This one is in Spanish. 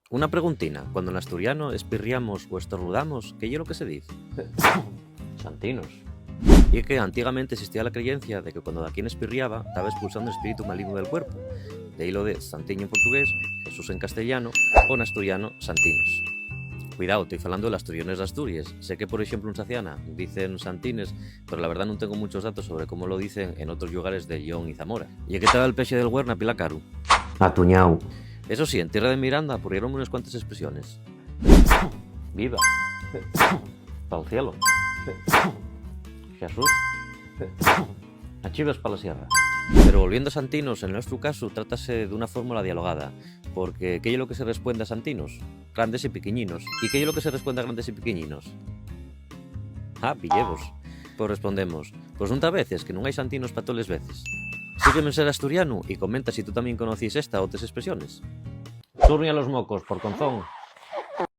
Una preguntina, cuando en asturiano espirriamos o estornudamos, ¿qué es lo que se dice? Santinos. Y es que antiguamente existía la creencia de que cuando alguien espirriaba estaba expulsando el espíritu maligno del cuerpo. De ahí lo de Santiño en portugués, Jesús en castellano o en asturiano, Santinos. Cuidado, estoy hablando de las asturiones de Asturias. Sé que, por ejemplo, en Saciana dicen Santines, pero la verdad no tengo muchos datos sobre cómo lo dicen en otros lugares de León y Zamora. ¿Y a qué tal el peche del Huerna, pila caro? Atuñao. Eso sí, en tierra de Miranda ocurrieron unas cuantas expresiones. Viva. Pa'l cielo. Jesús. A Chivas pa la sierra. Pero volviendo a Santinos, en nuestro caso, trátase de una fórmula dialogada, porque ¿qué es lo que se responde a Santinos? Grandes y pequeñinos. ¿Y qué es lo que se responde a grandes y pequeñinos? Ah, pillevos. Pues respondemos, pues nunca veces, que no hay santinos para todas las veces. Sígueme en ser asturiano y comenta si tú también conocís esta o otras expresiones. Turnia los mocos, por conzón.